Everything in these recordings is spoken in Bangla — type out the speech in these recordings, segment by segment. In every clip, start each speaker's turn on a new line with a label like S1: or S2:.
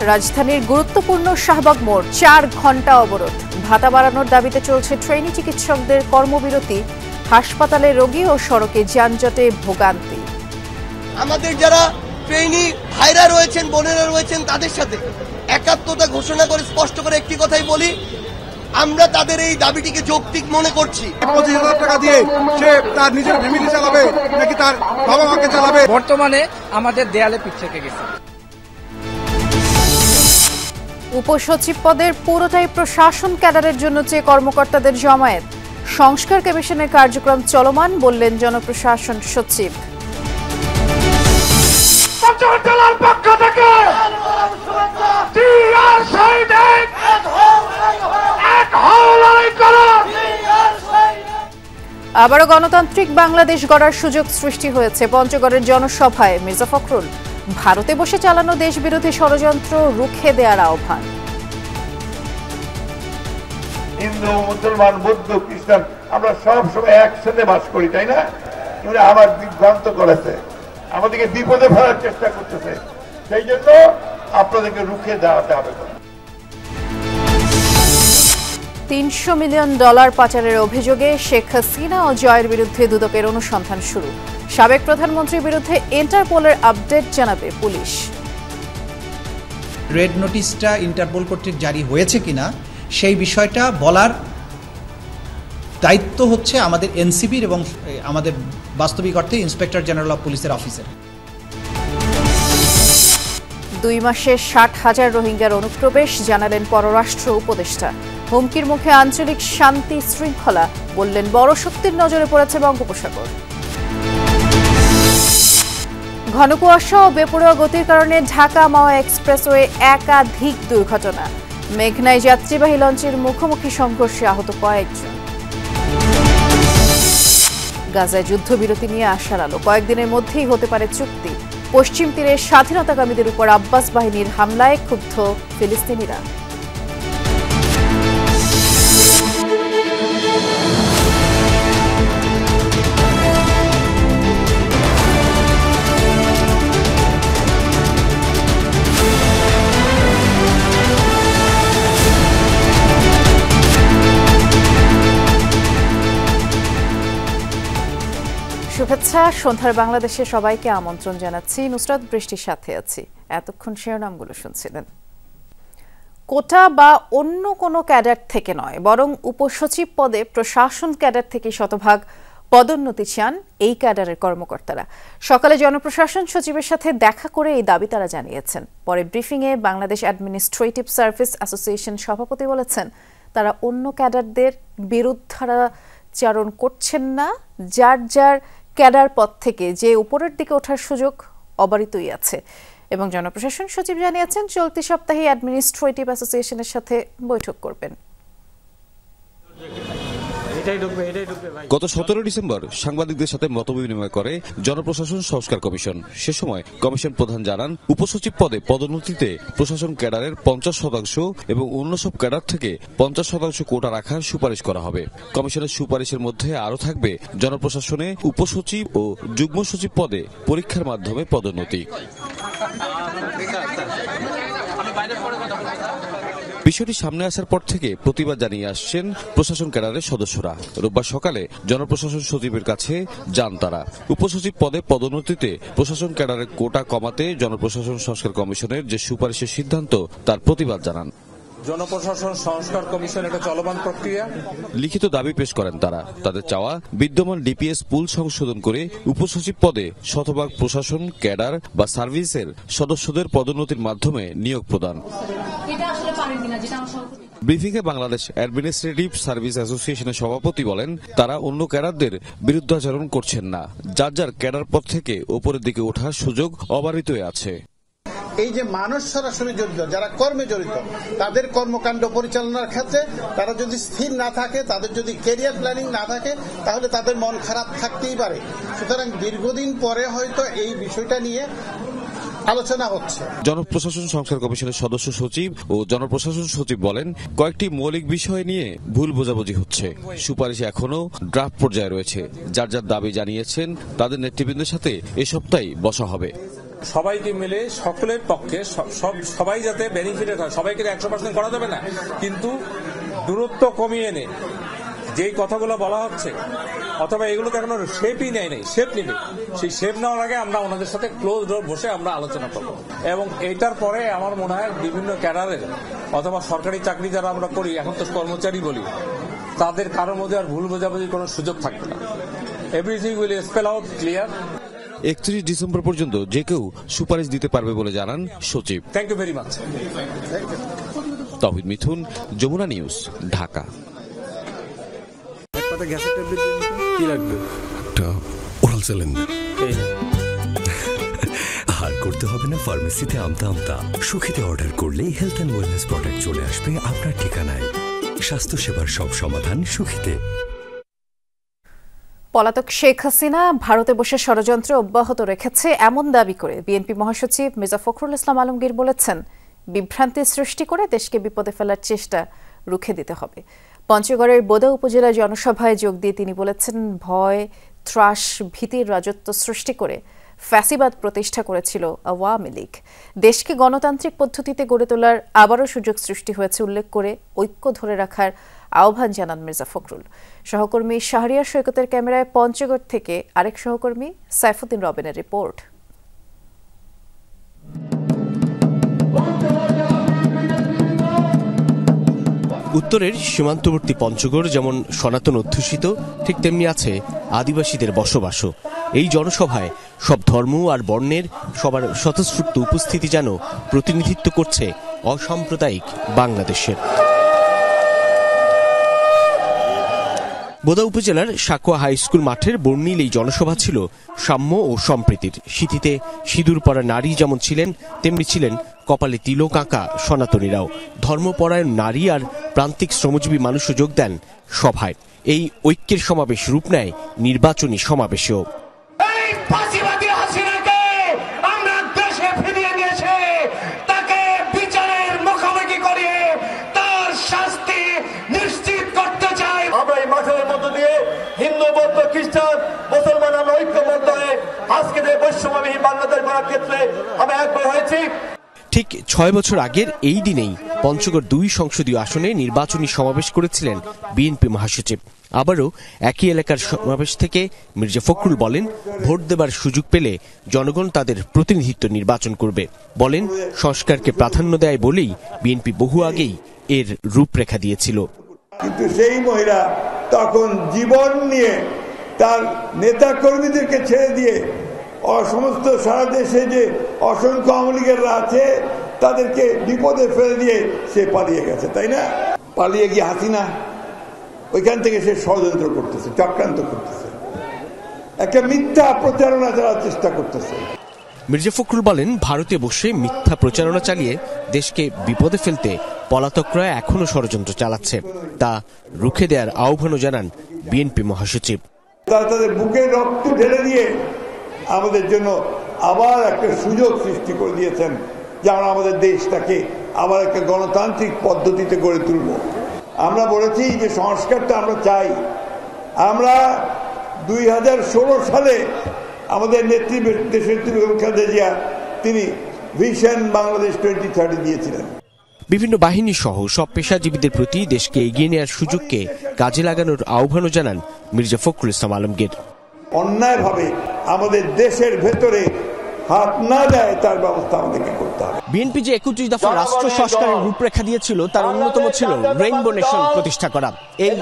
S1: রাজধানীর গুরুত্বপূর্ণ শাহবাগ মোড় ৪ ঘণ্টা অবরোধ। ভাতা বাড়ানোর দাবিতে চলছে ট্রেনি চিকিৎসকদের কর্মবিরতি। হাসপাতালে রোগী ও সড়কে যানজটে ভোগান্তি।
S2: আমাদের যারা ট্রেনি ভাইরা রয়েছেন, বোনেরা রয়েছেন, তাদের সাথে একাত্মতা ঘোষণা করে স্পষ্ট করে একটি কথাই বলি, আমরা তাদের এই দাবিটিকে যৌক্তিক মনে করছি।
S3: 25,000 টাকা দিয়ে সে তার নিজের ফ্যামিলি চালাবে নাকি তার বাবা মাকে চালাবে?
S4: বর্তমানে আমাদের দেয়ালে পিঠ থেকে গেছে।
S1: উপসচিব পদের পুরোটাই প্রশাসন ক্যাডারের জন্য চেয়ে কর্মকর্তাদের জমায়েত। সংস্কার কমিশনের কার্যক্রম চলমান, বললেন জনপ্রশাসন সচিব। আবারও গণতান্ত্রিক বাংলাদেশ গড়ার সুযোগ সৃষ্টি হয়েছে। পঞ্চগড়ের জনসভায় মির্জা ফখরুল ভারতে বসে চালানো দেশবিরোধী ষড়যন্ত্র রুখে দেওয়ার আহ্বান।
S5: হিন্দু, মুসলমান, বৌদ্ধ, খ্রিস্টান আমরা সব সময় একসাথে বাস করি, তাই না? এরা আবার বিভ্রান্ত করেছে, আমাদেরকে বিপদে ফেলার চেষ্টা করতেছে। সেই জন্য আপনাদেরকে রুখে দেওয়াতে হবে।
S1: $300 মিলিয়ন পাচারের অভিযোগে শেখ হাসিনা ও জয়ের বিরুদ্ধে দুদকের অনুসন্ধান শুরু। সাবেক প্রধানমন্ত্রীর বিরুদ্ধে ইন্টারপোলের আপডেট জানাবে পুলিশ।
S6: রেড নোটিশটা ইন্টারপোল কর্তৃক জারি হয়েছে কিনা সেই বিষয়টা বলার দায়িত্ব হচ্ছে আমাদের এনসিবির এবং আমাদের বাস্তবিক অর্থে ইন্সপেক্টর জেনারেল অফ পুলিশের অফিসের।
S1: 2 মাসে 60,000 রোহিঙ্গার অনুপ্রবেশ, জানালেন পররাষ্ট্র উপদেষ্টা। হুমকির মুখে আঞ্চলিক শান্তি শৃঙ্খলা, বললেন বড় শক্তির নজরে পড়েছে বঙ্গোপসাগর। ঘন কুয়াশা ও বেপরোয়া গতির কারণে ঢাকা মাওয়া এক্সপ্রেসওয়ে একাধিক দুর্ঘটনা। মেঘনায় যাত্রীবাহী লঞ্চের মুখোমুখি সংঘর্ষে আহত কয়েকজন। গাজায় যুদ্ধবিরতি নিয়ে আশার আলো, কয়েকদিনের মধ্যেই হতে পারে চুক্তি। পশ্চিম তীরে স্বাধীনতাকামীদের উপর আব্বাস বাহিনীর হামলায় ক্ষুব্ধ ফিলিস্তিনিরা। শুভেচ্ছা। সন্ধ্যার বাংলাদেশে সবাইকে আমন্ত্রণ জানাচ্ছি। নুসরাত বৃষ্টির সাথে আছি। এতক্ষণ শিরোনামগুলো শুনছিলেন। কোটা বা অন্য কোনো ক্যাডার থেকে নয়, বরং উপসচিব পদে প্রশাসন ক্যাডার থেকে শতভাগ পদোন্নতি চান এই ক্যাডারের কর্মকর্তারা। সকালে জনপ্রশাসন সচিবের সাথে দেখা করে এই দাবি তারা জানিয়েছেন। পরে ব্রিফিংয়ে বাংলাদেশ অ্যাডমিনিস্ট্রেটিভ সার্ভিস অ্যাসোসিয়েশন সভাপতি বলেছেন, তারা অন্য ক্যাডারদের বিরুদ্ধাচারণ করছেন না। যার যার ক্যাডার পদ থেকে যে উপরের দিকে ওঠার সুযোগ অবারিতই আছে। এবং জনপ্রশাসন সচিব জানিয়েছেন, চলতি সপ্তাহে অ্যাডমিনিস্ট্রেটিভ অ্যাসোসিয়েশনের সাথে বৈঠক করবেন।
S7: গত 17 ডিসেম্বর সাংবাদিকদের সাথে মতবিনিময় করে জনপ্রশাসন সংস্কার কমিশন। সে সময় কমিশন প্রধান জানান, উপসচিব পদে পদোন্নতিতে প্রশাসন ক্যাডারের 50% এবং অন্য সব ক্যাডার থেকে 50% কোটা রাখার সুপারিশ করা হবে। কমিশনের সুপারিশের মধ্যে আরও থাকবে জনপ্রশাসনে উপসচিব ও যুগ্ম সচিব পদে পরীক্ষার মাধ্যমে পদোন্নতি। বিষয়টি সামনে আসার পর থেকে প্রতিবাদ জানিয়ে আসছেন প্রশাসন ক্যাডারের সদস্যরা। রোববার সকালে জনপ্রশাসন সচিবের কাছে যান তারা। উপসচিব পদে পদোন্নতিতে প্রশাসন ক্যাডারের কোটা কমাতে জনপ্রশাসন সংস্কার কমিশনের যে সুপারিশের সিদ্ধান্ত, তার প্রতিবাদ জানান।
S8: জনপ্রশাসন সংস্কার কমিশন একটা চলমান প্রক্রিয়া।
S7: লিখিত দাবি পেশ করেন তারা। তাদের চাওয়া, বিদ্যমান ডিপিএস পুল সংশোধন করে উপসচিব পদে শতভাগ প্রশাসন ক্যাডার বা সার্ভিসের সদস্যদের পদোন্নতির মাধ্যমে নিয়োগ প্রদান। ব্রিফিংয়ে বাংলাদেশ অ্যাডমিনিস্ট্রেটিভ সার্ভিস অ্যাসোসিয়েশনের সভাপতি বলেন, তারা অন্য ক্যাডারদের বিরুদ্ধাচরণ করছেন না। যার যার ক্যাডার পদ থেকে ওপরের দিকে ওঠার সুযোগ অবারিতই আছে।
S9: এই যে মানুষ সরাসরি জড়িত, যারা কর্মে জড়িত, তাদের কর্মকাণ্ড পরিচালনার ক্ষেত্রে তারা যদি স্থির না থাকে, তাদের যদি ক্যারিয়ার প্ল্যানিং না থাকে, তাহলে তাদের মন খারাপ থাকতেই পারে। সুতরাং দীর্ঘদিন পরে হয়তো এই বিষয়টা নিয়ে আলোচনা হচ্ছে।
S7: জনপ্রশাসন সংস্কার কমিশনের সদস্য সচিব ও জনপ্রশাসন সচিব বলেন, কয়েকটি মৌলিক বিষয় নিয়ে ভুল বোঝাবুঝি হচ্ছে। সুপারিশ এখনো ড্রাফট পর্যায়ে রয়েছে। যার যার দাবি জানিয়েছেন, তাদের নেতৃবৃন্দের সাথে এ সপ্তাহে বসা হবে।
S8: সবাইকে মিলে সকলের পক্ষে সবাই যাতে বেনিফিটেড হয়, সবাইকে 100% করা যাবে না, কিন্তু দূরত্ব কমিয়ে এনে যেই কথাগুলো বলা হচ্ছে অথবা এগুলো তো এখনো শেপই নেয় নাই, শেপ নিবে, সেই শেপ নেওয়ার আগে আমরা ওনাদের সাথে ক্লোজ ডোর বসে আমরা আলোচনা করব এবং এটার পরে আমার মনে হয় বিভিন্ন ক্যাডারের অথবা সরকারি চাকরি যারা আমরা করি, এখন তো কর্মচারী বলি, তাদের কারোর মধ্যে আর ভুল বোঝাবুঝির কোনো সুযোগ থাকবে না। Everything will spell out clear.
S7: 31 December পর্যন্ত যে কেউ সুপারিশ দিতে পারবে বলে জানান সচিব।
S8: Thank you very much.
S7: Touhid Mithun, Jamuna news, Dhaka.
S10: গ্যাসের ট্যাবলেট কি লাগবে? একটা ওরাল স্যালাইন। আর করতে হবে না ফার্মেসিতে আমতা আমতা। সুখিতে অর্ডার করলেই হেলথ অ্যান্ড ওয়েলনেস প্রোডাক্ট চলে আসবে আপনার ঠিকানায়। স্বাস্থ্যসেবার সব সমাধান সুখিতে।
S1: পলাতক শেখ হাসিনা ভারতে বসে ষড়যন্ত্র অব্যাহত রেখেছে এমন দাবি করে বিএনপি মহাসচিব মির্জা ফখরুল ইসলাম আলমগীর বলেছেন, বিভ্রান্তি সৃষ্টি করে দেশকে বিপদে ফেলার চেষ্টা রুখে দিতে হবে। পঞ্চগড়ের বোদা উপজেলা জনসভায় যোগ দিয়ে তিনি বলেছেন, ভয়, ত্রাস, ভীতির রাজত্ব সৃষ্টি করে ফ্যাসিবাদ প্রতিষ্ঠা করেছিল আওয়ামী লীগ। দেশকে গণতান্ত্রিক পদ্ধতিতে গড়ে তোলার আবারও সুযোগ সৃষ্টি হয়েছে উল্লেখ করে ঐক্য ধরে রাখার আহ্বান জানান মির্জা ফখরুল। সহকর্মী শাহরিয়ার সৈকতের ক্যামেরায় পঞ্চগড় থেকে আরেক সহকর্মী সাইফুদ্দিন রবিনের রিপোর্ট।
S11: উত্তরের সীমান্তবর্তী পঞ্চগড় যেমন সনাতন অধ্যুষিত, ঠিক তেমনি আছে আদিবাসীদের বসবাসও। এই জনসভায় সব ধর্ম আর বর্ণের সবার স্বতঃস্ফূর্ত উপস্থিতি যেন প্রতিনিধিত্ব করছে অসাম্প্রদায়িক বাংলাদেশের। বোদা উপজেলার সাকুয়া হাই স্কুল মাঠের বর্ণিল এই জনসভা ছিল সাম্য ও সম্প্রীতির। শীতিতে সিঁদুর পরা নারী যেমন ছিলেন, তেমনি ছিলেন কপালে তিলক আঁকা সনাতনীরাও। ধর্মপরায়ণ নারী আর প্রান্তিক শ্রমজীবী মানুষও যোগ দেন সভায়। এই ঐক্যের সমাবেশ রূপ নেয় নির্বাচনী সমাবেশেও।
S5: হিন্দু, বৌদ্ধ, খ্রিস্টান, মুসলমান আমরা ঐক্যবদ্ধ হয়ে আজকে যে বৈষম্যবিহীন বাংলাদেশ গড়ার ক্ষেত্রে আমরা একবার হয়েছি।
S11: ঠিক 6 বছর আগের এই দিনেই পঞ্চগড় 2 সংসদীয় আসনে নির্বাচনী সমাবেশ করেছিলেন বিএনপি মহাসচিব। আবারও একই এলাকার সমাবেশ থেকে মির্জা ফখরুল বলেন, ভোট দেবার সুযোগ পেলে জনগণ তাদের প্রতিনিধিত্ব নির্বাচন করবে। বলেন, সংস্কারকে প্রাধান্য দেয় বলেই বিএনপি বহু আগেই এর রূপরেখা দিয়েছিল।
S5: কিন্তু সেই মহিলা তখন জীবন নিয়ে তার নেতা কর্মীদেরকে ছেড়ে দিয়ে সমস্ত সারা দেশে যে অসংখ্য আওয়ামী লীগেররা আছে তাদেরকে বিপদে ফেলে দিয়ে সে পালিয়ে গেছে, তাই না? পালিয়ে গিয়ে হাসিনা ওইখান থেকে সে ষড়যন্ত্র করতেছে, চক্রান্ত করতেছে, একটা মিথ্যা প্রচারণা চালার চেষ্টা করতেছে।
S11: মির্জা ফখরুল বলেন, ভারতে বসে মিথ্যা প্রচারণা চালিয়ে দেশকে বিপদে ফেলতে পলাতকরা এখনো ষড়যন্ত্র চালাচ্ছে, তা রুখে দেওয়ার আহ্বানও জানান বিএনপি মহাসচিব।
S5: তারা তাদের বুকে রক্ত ঢেলে দিয়ে আমাদের জন্য আবার একটা সুযোগ সৃষ্টি করে দিয়েছেন যে আমরা আমাদের দেশটাকে আবার একটা গণতান্ত্রিক পদ্ধতিতে গড়ে তুলব। আমরা বলেছি যে সংস্কারটা আমরা চাই। আমরা 2016 সালে আমাদের নেত্রী দেশের খালেদা জিয়া তিনি ভিশন বাংলাদেশ 2030 দিয়েছিলেন।
S11: বিভিন্ন বাহিনী সহ সব পেশাজীবীদের প্রতি দেশকে এগিয়ে নেওয়ার সুযোগকে কাজে লাগানোর আহ্বানও জানান মির্জা ফখরুল ইসলাম আলমগীর।
S5: অন্যায়ভাবে আমাদের দেশের ভেতরে হাত না দেয় তার ব্যবস্থা আমাদেরকে করতে হবে।
S11: বিএনপি যে 31 দফা রাষ্ট্র সংস্কারের রূপরেখা দিয়েছিল তার অন্যতম ছিল রেইনবো নেশন প্রতিষ্ঠা করা। এই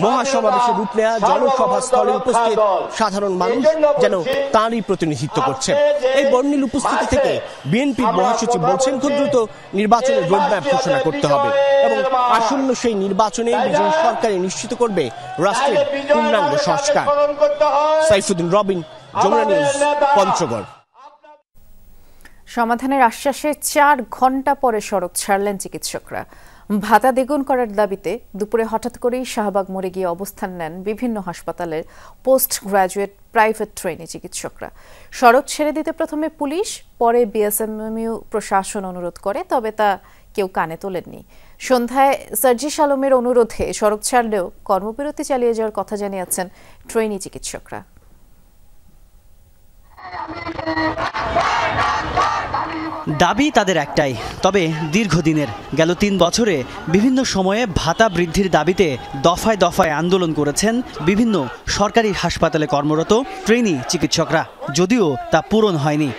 S11: মহাসমাবেশে রূপ নেয়া জনসভা স্থলে উপস্থিত সাধারণ মানুষ যেন তাঁরই প্রতিনিধিত্ব করছে। এই বর্ণিল উপস্থিতি থেকে বিএনপি মহাসচিব বলছেন, খুব দ্রুত নির্বাচনের রোডম্যাপ ঘোষণা করতে হবে এবং আসন্ন সেই নির্বাচনে বিজয়ী সরকারই নিশ্চিত করবে রাষ্ট্রের পূর্ণাঙ্গ সংস্কার। সাইফুদ্দিন রবিন, যমুনা নিউজ, পঞ্চগড়।
S1: সমাধানের আশ্বাসে 4 ঘণ্টা পরে সড়ক ছাড়লেন চিকিৎসকরা। ভাতা দ্বিগুণ করার দাবিতে দুপুরে হঠাৎ করেই শাহবাগ মোড়ে গিয়ে অবস্থান নেন বিভিন্ন হাসপাতালের পোস্ট গ্রাজুয়েট প্রাইভেট ট্রেনি চিকিৎসকরা। সড়ক ছেড়ে দিতে প্রথমে পুলিশ, পরে বিএসএমইউ প্রশাসন অনুরোধ করে, তবে তা কেউ কানে তোলেননি। সন্ধ্যায় সার্জিস আলমের অনুরোধে সড়ক ছাড়লেও কর্মবিরতি চালিয়ে যাওয়ার কথা জানিয়েছেন ট্রেনি চিকিৎসকরা।
S12: দাবি তাদের একটাই, তবে দীর্ঘদিনের। গেল 3 বছরে বিভিন্ন সময়ে ভাতা বৃদ্ধির দাবিতে দফায় দফায় আন্দোলন করেছেন বিভিন্ন সরকারি হাসপাতালে কর্মরত ট্রেনি চিকিৎসকরা, যদিও তা পূরণ হয়নি।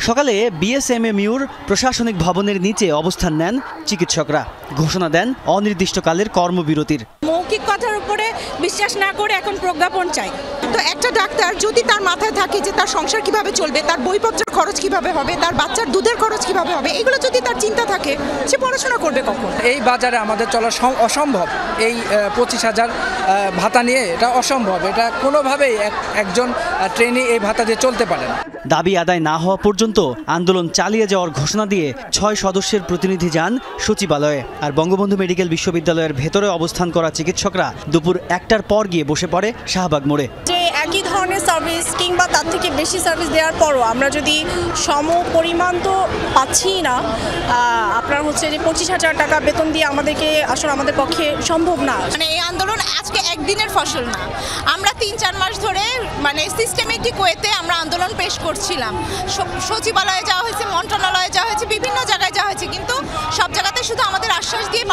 S12: সকালে বিএসএমএমইউর প্রশাসনিক ভবনের নিচে অবস্থান নেন চিকিৎসকরা, ঘোষণা দেন অনির্দিষ্টকালের কর্মবিরতির।
S13: মৌখিক কথার উপরে বিশ্বাস না করে এখন প্রজ্ঞাপন চাই। তো একটা ডাক্তার যদি তার মাথায় থাকে যে তার সংসার কিভাবে চলবে, তার বইপত্রের খরচ কিভাবে হবে, তার বাচ্চার দুধের খরচ কিভাবে হবে, এগুলো যদি তার চিন্তা থাকে, সে পড়াশোনা করবে কখন?
S4: এই বাজারে আমাদের চলা অসম্ভব। এই 25,000 ভাতা নিয়ে এটা অসম্ভব। এটা কোনোভাবেই একজন ট্রেনি এই ভাতা দিয়ে চলতে পারে না।
S12: দাবি আদায় না হওয়া পর্যন্ত আন্দোলন চালিয়ে যাওয়ার ঘোষণা দিয়ে 6 সদস্যের প্রতিনিধি যান সচিবালয়ে। আর বঙ্গবন্ধু মেডিকেল বিশ্ববিদ্যালয়ের ভেতরে অবস্থান করা চিকিৎসকরা দুপুর 1টার পর গিয়ে বসে পড়ে শাহবাগ মোড়ে।
S13: যে একই ধরনের সার্ভিস কিংবা তার থেকে বেশি সার্ভিস দেওয়ার পরও আমরা যদি সম পরিমাণ তো পাচ্ছি না, আপনার হচ্ছে যে 25,000 টাকা বেতন দিয়ে আমাদেরকে আসলে আমাদের পক্ষে সম্ভব না।
S14: মানে এই আন্দোলন আজকে একদিনের ফসল না, আমরা 3-4 মাস ধরে মানে সিস্টেমেটিক ওয়েতে আমরা আন্দোলন পেশ করছিলাম। সচিবালয়ে যাওয়া হয়েছে, মন্ত্রণালয়ে যাওয়া হয়েছে, বিভিন্ন জায়গায় যাওয়া হয়েছে, কিন্তু সব জায়গাতে শুধু আমাদের আশ্বাস দিয়ে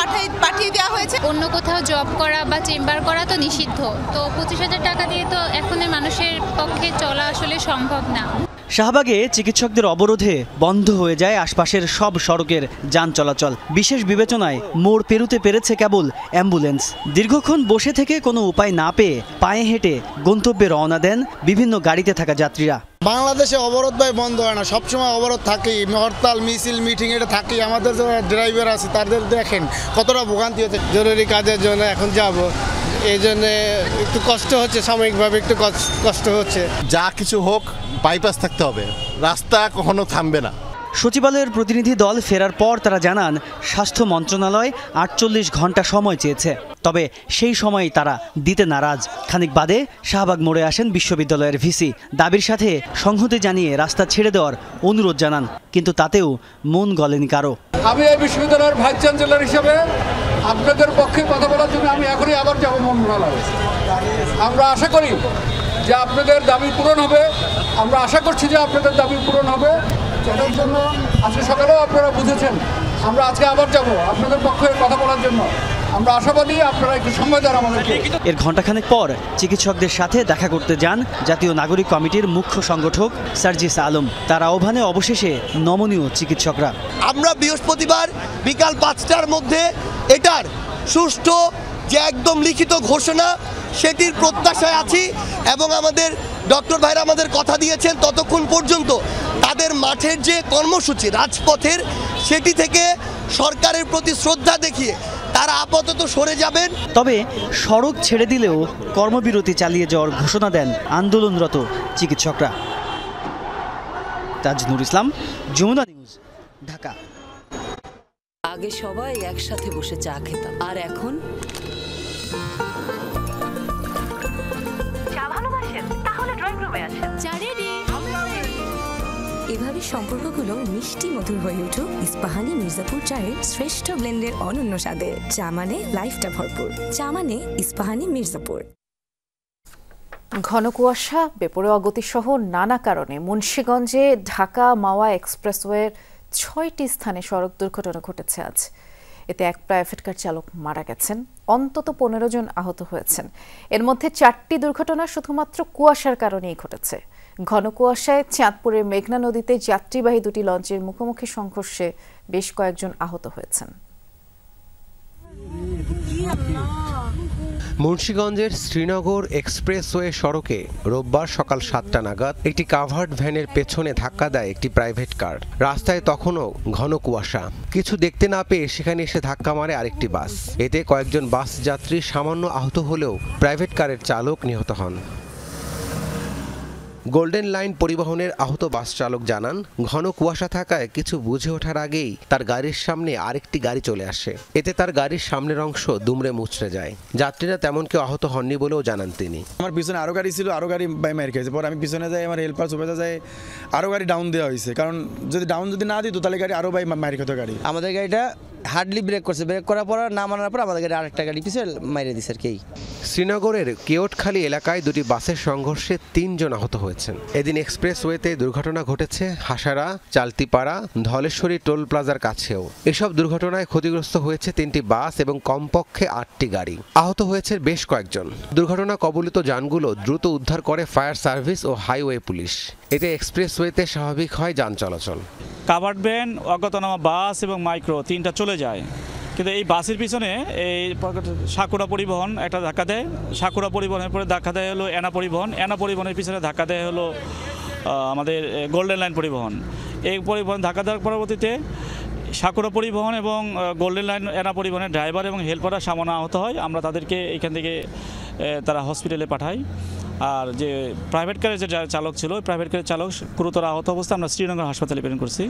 S14: পাঠিয়ে দেওয়া হয়েছে।
S15: অন্য কোথাও জব করা বা চেম্বার করা তো নিষিদ্ধ, তো 25,000 টাকা দিয়ে তো এখনের মানুষের পক্ষে চলা আসলে সম্ভব না।
S12: শাহবাগে চিকিৎসকদের অবরোধে বন্ধ হয়ে যায় আশপাশের সব সড়কের যান চলাচল। বিশেষ বিবেচনায় মোড় পেরুতে পেরেছে কেবল অ্যাম্বুলেন্স। দীর্ঘক্ষণ বসে থেকে কোনো উপায় না পেয়ে পায়ে হেঁটে গন্তব্যে রওনা দেন বিভিন্ন গাড়িতে থাকা যাত্রীরা।
S9: বাংলাদেশে অবরোধ ভাই বন্ধ হয় না, সবসময় অবরোধ থাকেই, হরতাল মিছিল মিটিং এটা থাকেই। আমাদের যারা ড্রাইভার আছে তাদের দেখেন কতটা ভোগান্তি হচ্ছে। জরুরি কাজের জন্য এখন যাব, এই জন্য একটু কষ্ট হচ্ছে, সাময়িকভাবে একটু কষ্ট হচ্ছে।
S16: যা কিছু হোক বাইপাস থাকতে হবে, রাস্তা কখনো থামবে না।
S12: সচিবালয়ের প্রতিনিধি দল ফেরার পর তারা জানান স্বাস্থ্য মন্ত্রণালয় 48 ঘন্টা সময় চেয়েছে, তবে সেই সময় তারা দিতে নারাজ। খানিক বাদে শাহবাগ মোড়ে আসেন বিশ্ববিদ্যালয়ের ভিসি, দাবির সাথে সংহতি জানিয়ে রাস্তা ছেড়ে দেওয়ার অনুরোধ জানান, কিন্তু তাতেও মন গলেনি কারো।
S17: আমি এই বিশ্ববিদ্যালয়ের ভাইস চ্যান্সেলর হিসেবে আপনাদের পক্ষে কথা বলার জন্য আমি এখনই আবার যাব মন্ত্রণালয়ে। আমরা আশা করি যে আপনাদের দাবি পূরণ হবে, আমরা আশা করছি যে আপনাদের দাবি পূরণ হবে। সেটার জন্য আজকে সকালেও আপনারা বুঝেছেন, আমরা আজকে আবার যাব আপনাদের পক্ষে কথা বলার জন্য। আমরা আশাবাদী, আপনারা একটু সময় দেন আমাদেরকে।
S12: এর ঘণ্টাখানেক পর চিকিৎসকদের সাথে দেখা করতে যান জাতীয় নাগরিক কমিটির মুখ্য সংগঠক সার্জিস আলম। তার আহ্বানে অবশেষে নমনীয় চিকিৎসকরা।
S2: আমরা বৃহস্পতিবার বিকাল 5টার মধ্যে এটার সুষ্ঠু যে একদম লিখিত ঘোষণা সেটির প্রত্যাশায় আছি, এবং আমাদের ডক্টর ভাইরা আমাদের কথা দিয়েছেন ততক্ষণ পর্যন্ত তাদের মাঠের যে কর্মসূচি রাজপথের সেটি থেকে সরকারের প্রতি শ্রদ্ধা দেখিয়ে তারা আপাতত সরে যাবেন।
S12: তবে সড়ক ছেড়ে দিলেও কর্মবিরতি চালিয়ে যাওয়ার ঘোষণা দেন আন্দোলনরত চিকিৎসকরা। তাজনুর ইসলাম, যমুনা নিউজ, ঢাকা।
S18: আগে সবাই একসাথে বসে চা খেতাম, আর এখন
S19: এভাবে সম্পর্কগুলো মিষ্টি মধুর হয়ে উঠুক ইস্পাহানি মির্জাপুর চায়ের শ্রেষ্ঠ ব্লেন্ডের অনন্য স্বাদে। চা মানে লাইফটা ভরপুর, চা মানে ইস্পাহানি মির্জাপুর।
S1: ঘন কুয়াশা, বেপরোয়া গতি সহ নানা কারণে মুন্সিগঞ্জে ঢাকা মাওয়া এক্সপ্রেসওয়ের 6টি স্থানে সড়ক দুর্ঘটনা ঘটেছে আজ। এতে এক প্রাইভেট কার চালক মারা গেছেন, অন্তত 15 জন আহত হয়েছেন। এর মধ্যে 4টি দুর্ঘটনা শুধুমাত্র কুয়াশার কারণেই ঘটেছে। ঘন কুয়াশায় চাঁদপুরের মেঘনা নদীতে যাত্রীবাহী 2টি লঞ্চের মুখোমুখি সংঘর্ষে বেশ কয়েকজন আহত হয়েছেন।
S20: মুন্সিগঞ্জের শ্রীনগর এক্সপ্রেসওয়ে সড়কে রোববার সকাল 7টা নাগাদ একটি কাভার্ড ভ্যানের পেছনে ধাক্কা দেয় একটি প্রাইভেট কার। রাস্তায় তখনও ঘন কুয়াশা, কিছু দেখতে না পেয়ে সেখানে এসে ধাক্কা মারে আরেকটি বাস। এতে কয়েকজন বাস যাত্রী সামান্য আহত হলেও প্রাইভেট কারের চালক নিহত হন। গোল্ডেন লাইন পরিবহনের আহত বাস চালক জানান, ঘন কুয়াশা থাকায় কিছু বুঝে ওঠার আগেই তার গাড়ির সামনে আরেকটি গাড়ি চলে আসে। এতে তার গাড়ির সামনের অংশ দুমড়ে মুচড়ে যায়। যাত্রীরা তেমন কেউ আহত হননি বলেও জানান তিনি।
S21: আমার পিছনে আরো গাড়ি ছিল, আরো গাড়ি মার খেয়েছে। পরে আমি পিছনে যাই, আমার হেল্পার সুপারভাইজার যায়, আরো গাড়ি ডাউন দেওয়া হয়েছে, কারণ যদি ডাউন যদি না দিত তাহলে গাড়ি আরো মার খেত গাড়ি।
S11: আমাদের গাড়িটা
S3: হার্ডলি ব্রেক করছে, ব্রেক করার পর না মানার পর আমাদের গাড়ি আরেকটা গাড়ি পিছিয়ে মাইরে দিছে আর কি।
S20: শ্রীনগরের কেওটখালী এলাকায় দুটি বাসের সংঘর্ষে 3 জন আহত হয়েছেন। এদিন এক্সপ্রেসওয়েতে দুর্ঘটনা ঘটেছে হাসারা, চালতিপাড়া, ধলেশ্বরী টোল প্লাজার কাছেও। এসব দুর্ঘটনায় ক্ষতিগ্রস্ত হয়েছে 3টি বাস এবং কমপক্ষে 8টি গাড়ি। আহত হয়েছে বেশ কয়েকজন। দুর্ঘটনা কবলিত যানগুলো দ্রুত উদ্ধার করে ফায়ার সার্ভিস ও হাইওয়ে পুলিশ। এতে এক্সপ্রেসওয়েতে স্বাভাবিক হয় যান চলাচল।
S22: কাভার্ড ভ্যান, অজ্ঞাতনামা বাস এবং মাইক্রো 3টা চলে যায়, কিন্তু এই বাসের পিছনে এই সাকুরা পরিবহন একটা ধাক্কা দেয়। সাকুরা পরিবহনের পরে ধাক্কা দেয় হলো এনা পরিবহন, এনা পরিবহনের পিছনে ধাক্কা দেয় হলো আমাদের গোল্ডেন লাইন পরিবহন। এই পরিবহন ধাক্কা দেওয়ার পরবর্তীতে সাকুরা পরিবহন এবং গোল্ডেন লাইন এনা পরিবহনের ড্রাইভার এবং হেল্পাররা সামান্য আহত হয়। আমরা তাদেরকে এখান থেকে তারা হসপিটালে পাঠাই। আর যে প্রাইভেট কারের যে চালক ছিল, প্রাইভেট কারের চালক গুরুতর আহত অবস্থা আমরা শ্রীনগর হাসপাতালে প্রেরণ করছি।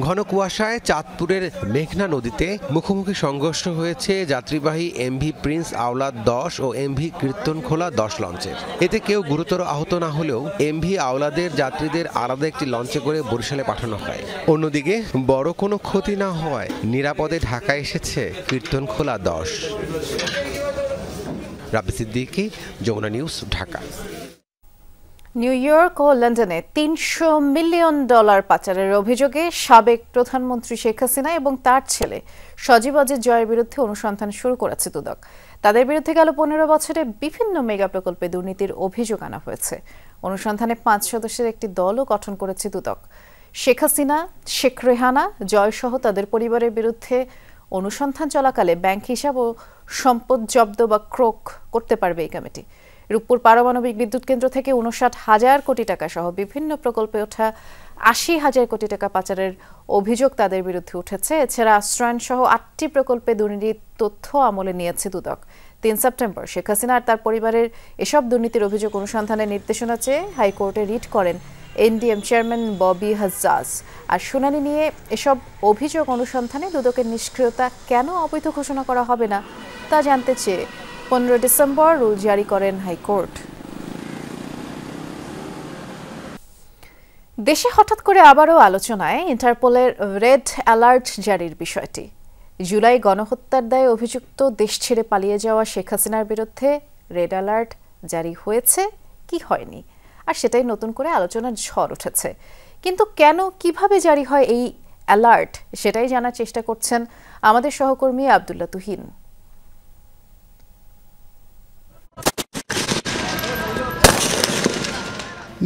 S20: ঘন কুয়াশায় চাঁদপুরের মেঘনা নদীতে মুখোমুখি সংঘর্ষ হয়েছে যাত্রীবাহী এমভি প্রিন্স আওলাদ 10 ও এমভি কীর্তনখোলা 10 লঞ্চের। এতে কেউ গুরুতর আহত না হলেও এমভি আওলাদের যাত্রীদের আলাদা একটি লঞ্চে করে বরিশালে পাঠানো হয়। অন্যদিকে বড় কোনো ক্ষতি না হওয়ায় নিরাপদে ঢাকায় এসেছে Kirtankhola 10। Rabi Siddiqui, Jamuna news, Dhaka.
S1: New York ও লন্ডনে $300 মিলিয়ন পাচারের অভিযোগে সাবেক প্রধানমন্ত্রী শেখ হাসিনা এবং তার ছেলে সজীব অজিত জয়ের বিরুদ্ধে অনুসন্ধান শুরু করেছে দুদক। তাদের বিরুদ্ধে গেল 15 বছরে বিভিন্ন মেগা প্রকল্পে দুর্নীতির অভিযোগ আনা হয়েছে। অনুসন্ধানে 5 সদস্যের একটি দলও গঠন করেছে দুদক। শেখ হাসিনা, শেখ রেহানা, জয় সহ তাদের পরিবারের বিরুদ্ধে অনুসন্ধান চলাকালে ব্যাংক হিসাব ও সম্পদ জব্দ বা ক্রোক করতে পারবে এই কমিটি। রূপপুর পারমাণবিক বিদ্যুৎ কেন্দ্র থেকে 59,000 কোটি টাকা সহ বিভিন্ন প্রকল্পে ওঠা 80,000 কোটি টাকা পাচারের অভিযোগ তাদের বিরুদ্ধে উঠেছে। এছাড়া আশ্রয়ন সহ 8টি প্রকল্পে দুর্নীতির তথ্য আমলে নিয়েছে দুদক। 3 সেপ্টেম্বর শেখ হাসিনা আর তার পরিবারের এসব দুর্নীতির অভিযোগ অনুসন্ধানের নির্দেশনা চেয়ে হাইকোর্টে রিট করেন এনডিএম চেয়ারম্যান ববি হাজ্জাজ। আর শুনানি নিয়ে এসব অভিযোগ অনুসন্ধানে দুদকের নিষ্ক্রিয়তা কেন অবৈধ ঘোষণা করা হবে না তা জানতে চেয়ে 15 ডিসেম্বর রুল জারি করেন হাইকোর্ট। দেশে হঠাৎ করে আবারও আলোচনায় ইন্টারপোলের রেড অ্যালার্ট জারির বিষয়টি। জুলাই গণহত্যার দায়ে অভিযুক্ত দেশ ছেড়ে পালিয়ে যাওয়া শেখ হাসিনার বিরুদ্ধে রেড অ্যালার্ট জারি হয়েছে কি হয়নি, আর সেটাই নতুন করে আলোচনার ঝড় উঠেছে। কিন্তু কেন, কিভাবে জারি হয় এই অ্যালার্ট, সেটাই জানার চেষ্টা করছেন আমাদের সহকর্মী আব্দুল্লাহ তুহিন।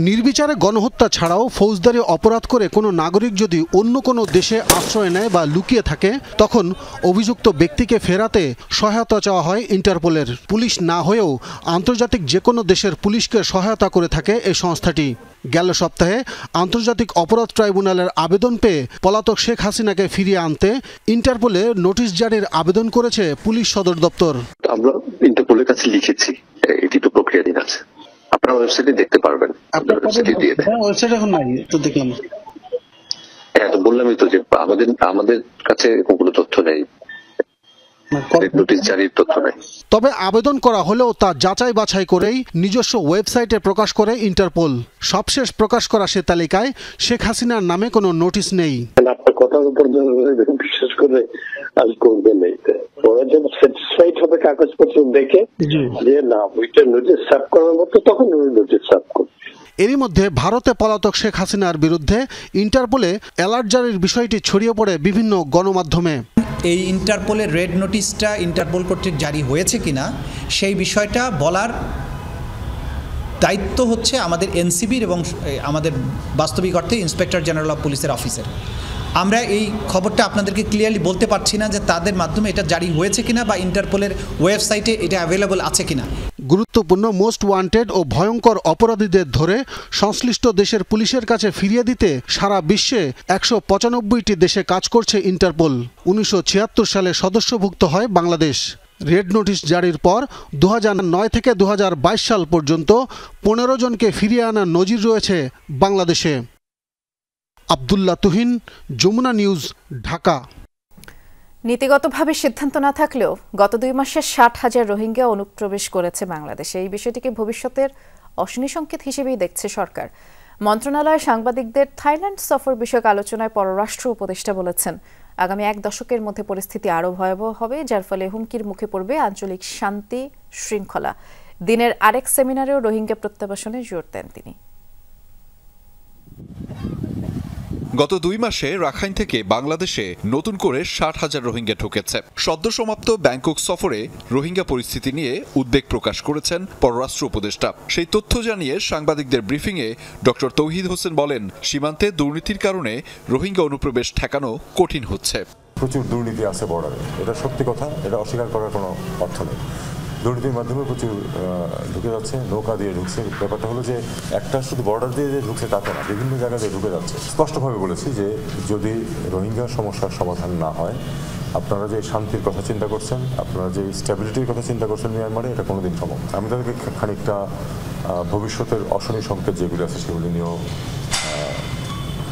S23: নির্বিচারে গণহত্যা ছাড়াও ফৌজদারি অপরাধ করে কোনো নাগরিক যদি অন্য কোনো দেশে আশ্রয় নেয় বা লুকিয়ে থাকে, তখন অভিযুক্ত ব্যক্তিকে ফেরাতে সহায়তা চাওয়া হয় ইন্টারপোলের। পুলিশ না হয়েও আন্তর্জাতিক যে কোনো দেশের পুলিশকে সহায়তা করে থাকে এই সংস্থাটি। গেল সপ্তাহে আন্তর্জাতিক অপরাধ ট্রাইব্যুনালের আবেদন পেয়ে পলাতক শেখ হাসিনাকে ফিরিয়ে আনতে ইন্টারপোলে নোটিশ জারির আবেদন করেছে পুলিশ সদর দপ্তর।
S24: আমরা ইন্টারপোলের কাছে লিখেছি, এটি তো প্রক্রিয়াধীন আছে, আপনারা ওয়েবসাইটে দেখতে পারবেন। আপনার ওয়েবসাইটে দিয়ে দেন।
S23: ওয়েবসাইট এখন নাই তো দেখলাম।
S24: হ্যাঁ, তো বললামই তো যে আমাদের কাছে কোনো তথ্য নেই, নোটিশ জারির তথ্য নেই।
S23: তবে আবেদন করা হলেও তা যাচাই বাছাই করেই নিজস্ব ওয়েবসাইটে প্রকাশ করে ইন্টারপোল। সবশেষ প্রকাশ করা সে তালিকায় শেখ হাসিনার নামে কোনো নোটিশ নেই।
S24: আপনার কথার উপর বিশেষ করে আজ করবে নেই, ওরা যখন স্যাটিসফাইড হবে কাগজপত্র দেখে যে না ওইটা নোটিশ সার্ভ করার মতো, তখন নোটিশ সার্ভ করবে।
S23: এরই মধ্যে ভারতে পলাতক শেখ হাসিনার বিরুদ্ধে ইন্টারপোলে অ্যালার্ট জারির বিষয়টি ছড়িয়ে পড়ে বিভিন্ন গণমাধ্যমে।
S6: এই ইন্টারপোলের রেড নোটিশটা ইন্টারপোল কর্তৃক জারি হয়েছে কিনা সেই বিষয়টা বলার দায়িত্ব হচ্ছে আমাদের এনসিবির এবং আমাদের বাস্তবিক অর্থে ইন্সপেক্টর জেনারেল অফ পুলিশের অফিসের। আমরা এই খবরটা আপনাদেরকে ক্লিয়ারলি বলতে পারছি না যে তাদের মাধ্যমে এটা জারি হয়েছে কিনা বা ইন্টারপোলের ওয়েবসাইটে এটা অ্যাভেলেবল আছে কিনা।
S23: গুরুত্বপূর্ণ মোস্ট ওয়ান্টেড ও ভয়ঙ্কর অপরাধীদের ধরে সংশ্লিষ্ট দেশের পুলিশের কাছে ফিরিয়ে দিতে সারা বিশ্বে 195টি দেশে কাজ করছে ইন্টারপোল। 1976 সালে সদস্যভুক্ত হয় বাংলাদেশ। রেড নোটিশ জারির পর 2009 থেকে 2022 সাল পর্যন্ত 15 জনকে ফিরিয়ে আনার নজির রয়েছে বাংলাদেশে। আব্দুল্লাহ তুহিন, যমুনা নিউজ, ঢাকা।
S1: নীতিগতভাবে সিদ্ধান্ত না থাকলেও গত 2 মাসে 60,000 রোহিঙ্গা অনুপ্রবেশ করেছে বাংলাদেশে। এই বিষয়টিকে ভবিষ্যতের অশনি সংকেত হিসেবেই দেখছে সরকার। মন্ত্রণালয় সাংবাদিকদের থাইল্যান্ড সফর বিষয়ক আলোচনায় পররাষ্ট্র উপদেষ্টা বলেছেন, আগামী 1 দশকের মধ্যে পরিস্থিতি আরও ভয়াবহ হবে, যার ফলে হুমকির মুখে পড়বে আঞ্চলিক শান্তি শৃঙ্খলা। দিনের আরেক সেমিনারেও রোহিঙ্গা প্রত্যাবাসনে জোর দেন তিনি।
S5: গত 2 মাসে রাখাইন থেকে বাংলাদেশে নতুন করে 60,000 রোহিঙ্গা ঢুকেছে। সদ্য সমাপ্ত ব্যাংকক সফরে রোহিঙ্গা পরিস্থিতি নিয়ে উদ্বেগ প্রকাশ করেছেন পররাষ্ট্র উপদেষ্টা। সেই তথ্য জানিয়ে সাংবাদিকদের ব্রিফিংয়ে ডক্টর তৌহিদ হোসেন বলেন, সীমান্তে দুর্নীতির কারণে রোহিঙ্গা অনুপ্রবেশ ঠেকানো কঠিন হচ্ছে।
S7: প্রচুর দুর্নীতি আছে বর্ডারে, এটা সত্যি কথা, এটা অস্বীকার করার কোনো অর্থ নেই। দুর্নীতির মাধ্যমে প্রচুর ঢুকে যাচ্ছে, নৌকা দিয়ে ঢুকছে। ব্যাপারটা হলো যে একটা শুধু বর্ডার দিয়ে যে ঢুকছে তাতে না, বিভিন্ন জায়গা দিয়ে ঢুকে যাচ্ছে। স্পষ্টভাবে বলেছি যে যদি রোহিঙ্গা সমস্যার সমাধান না হয়, আপনারা যে শান্তির কথা চিন্তা করছেন, আপনারা যে স্ট্যাবিলিটির কথা চিন্তা করছেন মিয়ানমারে, এটা কোনোদিন সম্ভব। আমি তাদেরকে খানিকটা ভবিষ্যতের অশনি সংকেত যেগুলি আছে সেগুলি নিয়েও